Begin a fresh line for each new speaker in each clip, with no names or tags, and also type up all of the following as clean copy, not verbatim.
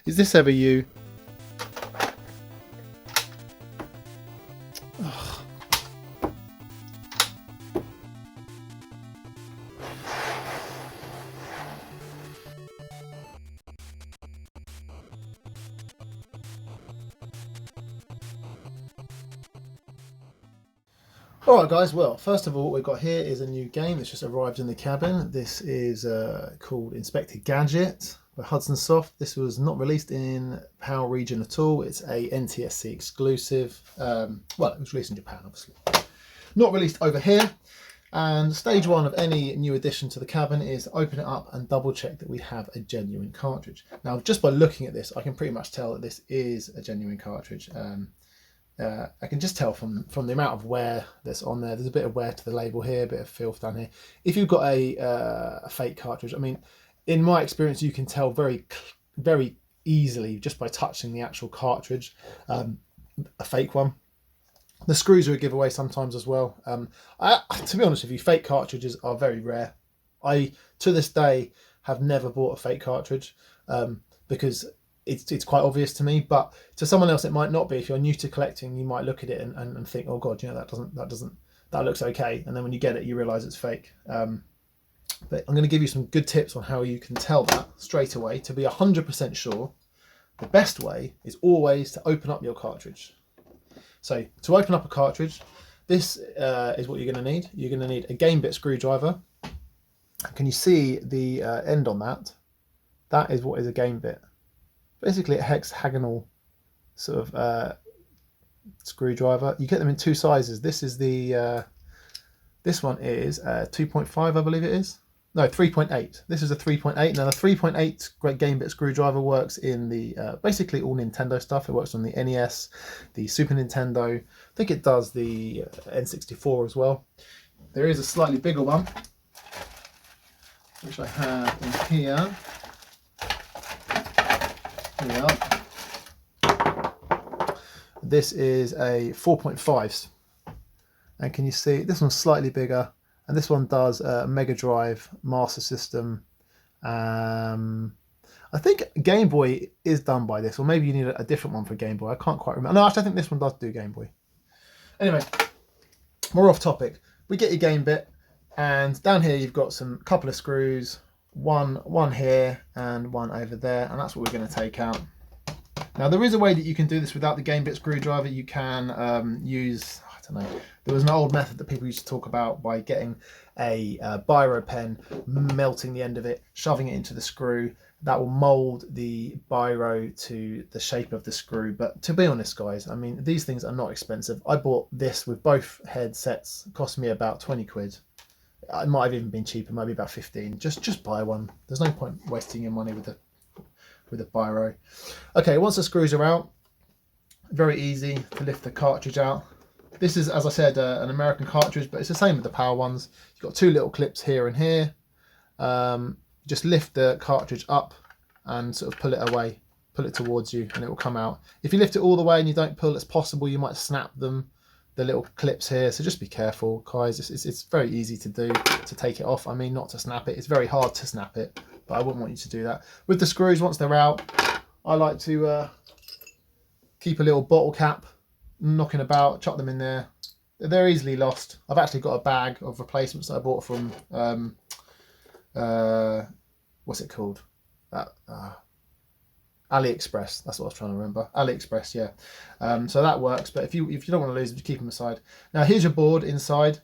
Is this ever you? Alright guys, well first of all what we've got here is a new game that's just arrived in the cabin. This is called Inspector Gadget by Hudson Soft. This was not released in PAL region at all. It's a NTSC exclusive. Well, it was released in Japan obviously. Not released over here. And stage one of any new addition to the cabin is open it up and double check that we have a genuine cartridge. Now just by looking at this I can pretty much tell that this is a genuine cartridge. I can just tell from the amount of wear that's on there. There's a bit of wear to the label here, a bit of filth down here. If you've got a fake cartridge, I mean, in my experience, you can tell very easily just by touching the actual cartridge, a fake one. The screws are a giveaway sometimes as well. To be honest with you, fake cartridges are very rare. I, to this day, have never bought a fake cartridge because it's quite obvious to me, but to someone else it might not be. If you're new to collecting, you might look at it and think, oh god, you know, that looks okay, and then when you get it you realize it's fake. But I'm going to give you some good tips on how you can tell that straight away. To be 100% sure, the best way is always to open up your cartridge. So to open up a cartridge, this is what you're going to need. You're going to need a Gamebit screwdriver. Can you see the end on that? That is what is a Gamebit. Basically a hexagonal sort of screwdriver. You get them in two sizes. This is the this one is 2.5, I believe it is. No, 3.8. This is a 3.8. Now the 3.8 great Gamebit screwdriver works in the basically all Nintendo stuff. It works on the NES, the Super Nintendo. I think it does the N64 as well. There is a slightly bigger one, which I have in here. This is a 4.5, and can you see this one's slightly bigger, and this one does a Mega Drive Master System. I think Game Boy is done by this, or maybe you need a different one for Game Boy. I can't quite remember. No, actually I think this one does do Game Boy. Anyway, more off topic. We get your Gamebit, and down here you've got some couple of screws. One here and one over there, and that's what we're going to take out. Now there is a way that you can do this without the Gamebit screwdriver. You can use, I don't know, there was an old method that people used to talk about by getting a biro pen, melting the end of it, shoving it into the screw. That will mold the biro to the shape of the screw. But to be honest guys, I mean, these things are not expensive. I bought this with both headsets. It cost me about 20 quid. It might have even been cheaper, maybe about 15. Just buy one. There's no point wasting your money with a biro. Okay, once the screws are out, very easy to lift the cartridge out. This is, as I said, an American cartridge, but it's the same with the PAL ones. You've got two little clips here and here. Just lift the cartridge up and sort of pull it away, pull it towards you, and it will come out. If you lift it all the way and you don't pull, it's possible you might snap them, the little clips here, so just be careful guys. It's very easy to do, to take it off. I mean, not to snap it. It's very hard to snap it, but I wouldn't want you to do that. With the screws, once they're out, I like to keep a little bottle cap knocking about, chuck them in there. They're easily lost. I've actually got a bag of replacements that I bought from what's it called, AliExpress. That's what I was trying to remember. AliExpress, yeah. So that works, but if you don't want to lose them, just keep them aside. Now here's your board inside.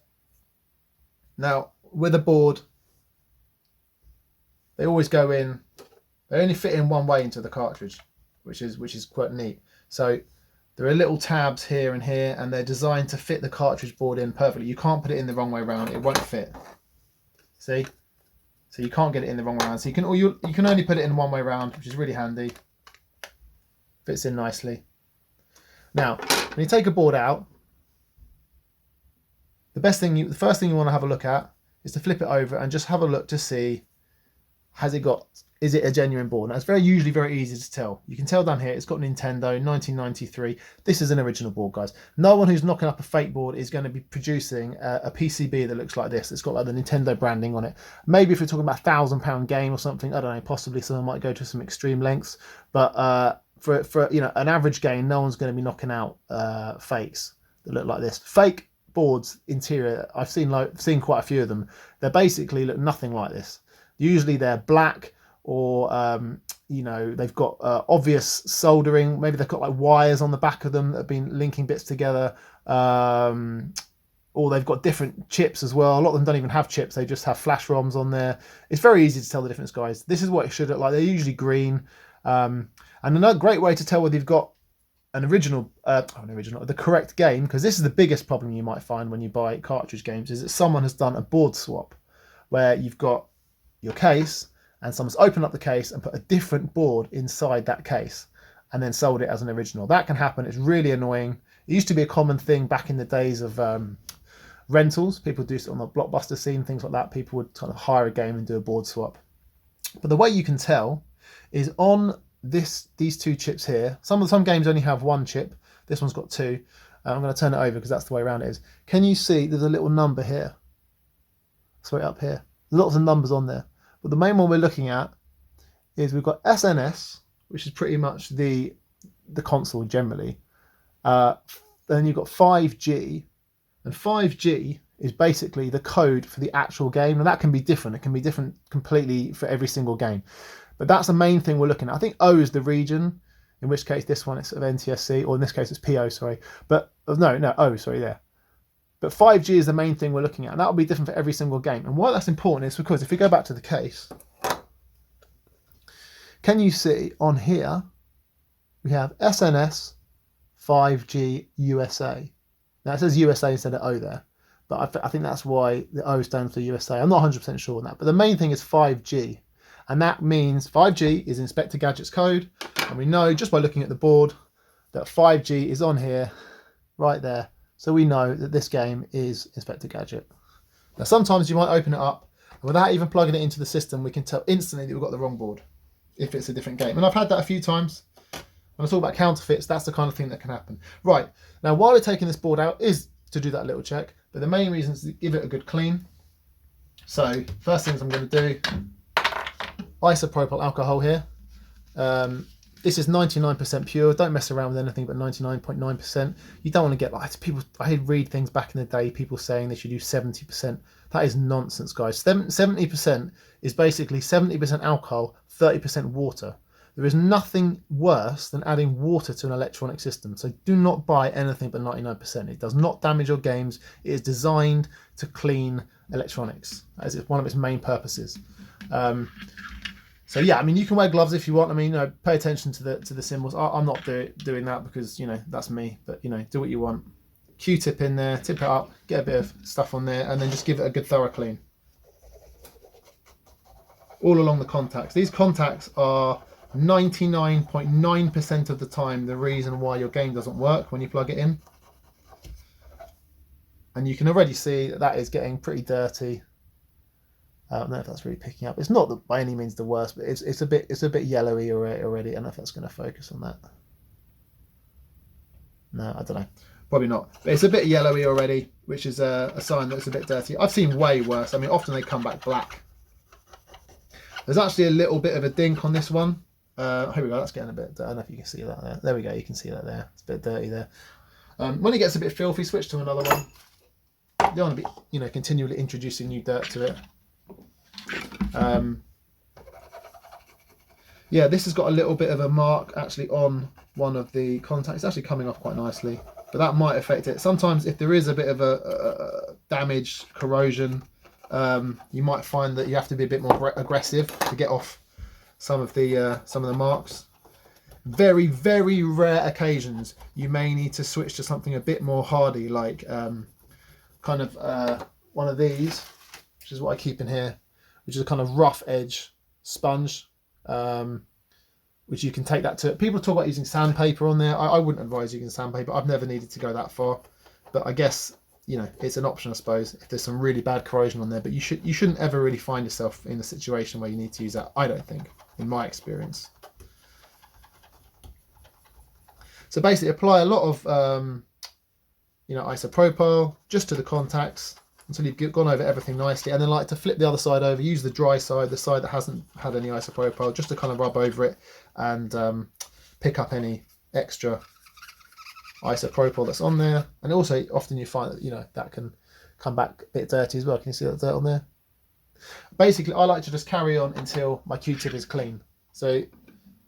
Now with a board, they always go in, they only fit in one way into the cartridge, which is quite neat. So there are little tabs here and here, and they're designed to fit the cartridge board in perfectly. You can't put it in the wrong way around, it won't fit. See? So you can't get it in the wrong way around. So you can only put it in one way around, which is really handy. Fits in nicely. Now, when you take a board out, the first thing you want to have a look at is to flip it over and just have a look to see, has it got is it a genuine board? Now, it's usually very easy to tell. You can tell down here, it's got Nintendo, 1993. This is an original board, guys. No one who's knocking up a fake board is going to be producing a PCB that looks like this. It's got like the Nintendo branding on it. Maybe if you're talking about £1,000 game or something, I don't know, possibly someone might go to some extreme lengths. But for you know, an average game, no one's going to be knocking out fakes that look like this. Fake boards interior, I've seen quite a few of them. They basically look nothing like this. Usually they're black, or you know, they've got obvious soldering. Maybe they've got like wires on the back of them that have been linking bits together, or they've got different chips as well. A lot of them don't even have chips, they just have flash ROMs on there. It's very easy to tell the difference, guys. This is what it should look like. They're usually green, and another great way to tell whether you've got the correct game, because this is the biggest problem you might find when you buy cartridge games, is that someone has done a board swap where you've got your case and someone's opened up the case and put a different board inside that case and then sold it as an original. That can happen. It's really annoying. It used to be a common thing back in the days of rentals. People do it on the Blockbuster scene, things like that. People would kind of hire a game and do a board swap. But the way you can tell is on these two chips here. Some games only have one chip. This one's got two. I'm going to turn it over because that's the way around it is. Can you see there's a little number here? Sorry, up here. There's lots of numbers on there. But the main one we're looking at is we've got SNES, which is pretty much the console generally. Then you've got 5G, and 5G is basically the code for the actual game. And that can be different. It can be different completely for every single game. But that's the main thing we're looking at. I think O is the region, in which case this one is sort of NTSC, or in this case it's PO, sorry. But no, O, sorry, there. But 5G is the main thing we're looking at, and that will be different for every single game. And why that's important is because if we go back to the case, can you see on here, we have SNS 5G USA. Now it says USA instead of O there, but I think that's why the O stands for USA. I'm not 100% sure on that, but the main thing is 5G. And that means 5G is Inspector Gadget's code. And we know just by looking at the board that 5G is on here, right there. So we know that this game is Inspector Gadget. Now sometimes you might open it up and without even plugging it into the system, we can tell instantly that we've got the wrong board if it's a different game. And I've had that a few times. When I talk about counterfeits, that's the kind of thing that can happen. Right, now while we're taking this board out is to do that little check, but the main reason is to give it a good clean. So first things I'm going to do, isopropyl alcohol here. This is 99% pure. Don't mess around with anything but 99.9%. You don't want to get like people. I read things back in the day, people saying they should use 70%. That is nonsense, guys. 70% is basically 70% alcohol, 30% water. There is nothing worse than adding water to an electronic system. So do not buy anything but 99%. It does not damage your games. It is designed to clean electronics. That is one of its main purposes. So yeah, I mean, you can wear gloves if you want. I mean, pay attention to the symbols. I'm not doing that because, you know, that's me. But, you know, do what you want. Q-tip in there, tip it up, get a bit of stuff on there, and then just give it a good thorough clean. All along the contacts. These contacts are 99.9% of the time the reason why your game doesn't work when you plug it in. And you can already see that is getting pretty dirty. I don't know if that's really picking up. It's not by any means the worst, but it's a bit yellowy already. I don't know if that's going to focus on that. No, I don't know. Probably not. But it's a bit yellowy already, which is a sign that it's a bit dirty. I've seen way worse. I mean, often they come back black. There's actually a little bit of a dink on this one. Here we go. That's getting a bit. I don't know if you can see that there. There we go. You can see that there. It's a bit dirty there. When it gets a bit filthy, switch to another one. You don't want to be, you know, continually introducing new dirt to it. Yeah, this has got a little bit of a mark actually on one of the contacts. It's actually coming off quite nicely, but that might affect it. Sometimes if there is a bit of a damage, corrosion, you might find that you have to be a bit more aggressive to get off some of the marks. Very, very rare occasions you may need to switch to something a bit more hardy, like kind of one of these, which is what I keep in here, which is a kind of rough edge sponge, which you can take that to. People talk about using sandpaper on there. I wouldn't advise using sandpaper. I've never needed to go that far, but I guess, you know, it's an option, I suppose, if there's some really bad corrosion on there. But you shouldn't ever really find yourself in a situation where you need to use that. I don't think. in my experience. So basically apply a lot of isopropyl just to the contacts until you've gone over everything nicely, and then like to flip the other side over, use the dry side, the side that hasn't had any isopropyl, just to kind of rub over it and pick up any extra isopropyl that's on there. And also often you find that that can come back a bit dirty as well. Can you see that dirt on there? Basically I like to just carry on until my Q-tip is clean. So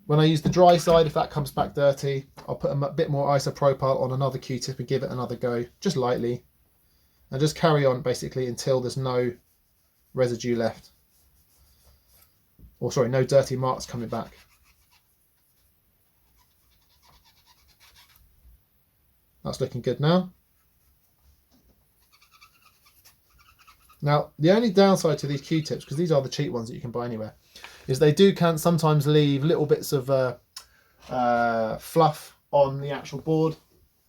when I use the dry side, if that comes back dirty, I'll put a bit more isopropyl on another Q-tip and give it another go, just lightly, and just carry on basically until there's no residue left, or sorry, no dirty marks coming back. That's looking good now. Now, the only downside to these Q-tips, because these are the cheap ones that you can buy anywhere, is they can sometimes leave little bits of fluff on the actual board.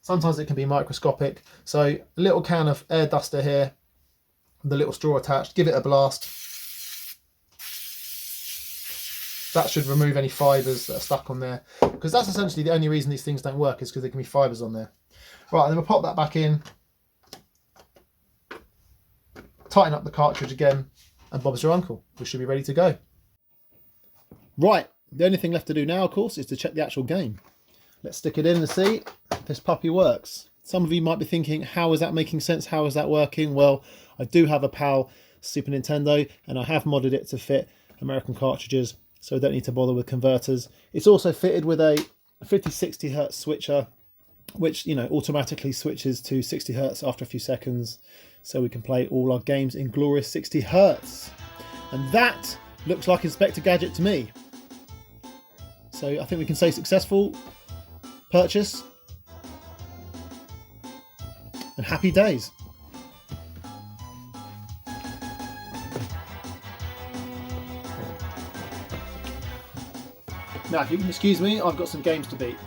Sometimes it can be microscopic. So a little can of air duster here, the little straw attached, give it a blast. That should remove any fibres that are stuck on there, because that's essentially the only reason these things don't work, is because there can be fibres on there. Right, and then we'll pop that back in, tighten up the cartridge again, and Bob's your uncle. We should be ready to go. Right, the only thing left to do now, of course, is to check the actual game. Let's stick it in and see if this puppy works. Some of you might be thinking, how is that making sense? How is that working? Well, I do have a PAL Super Nintendo, and I have modded it to fit American cartridges, so I don't need to bother with converters. It's also fitted with a 50-60 Hz switcher, which automatically switches to 60 Hz after a few seconds, so we can play all our games in glorious 60 Hz. And that looks like Inspector Gadget to me. So I think we can say successful purchase and happy days. Now, if you can excuse me, I've got some games to beat.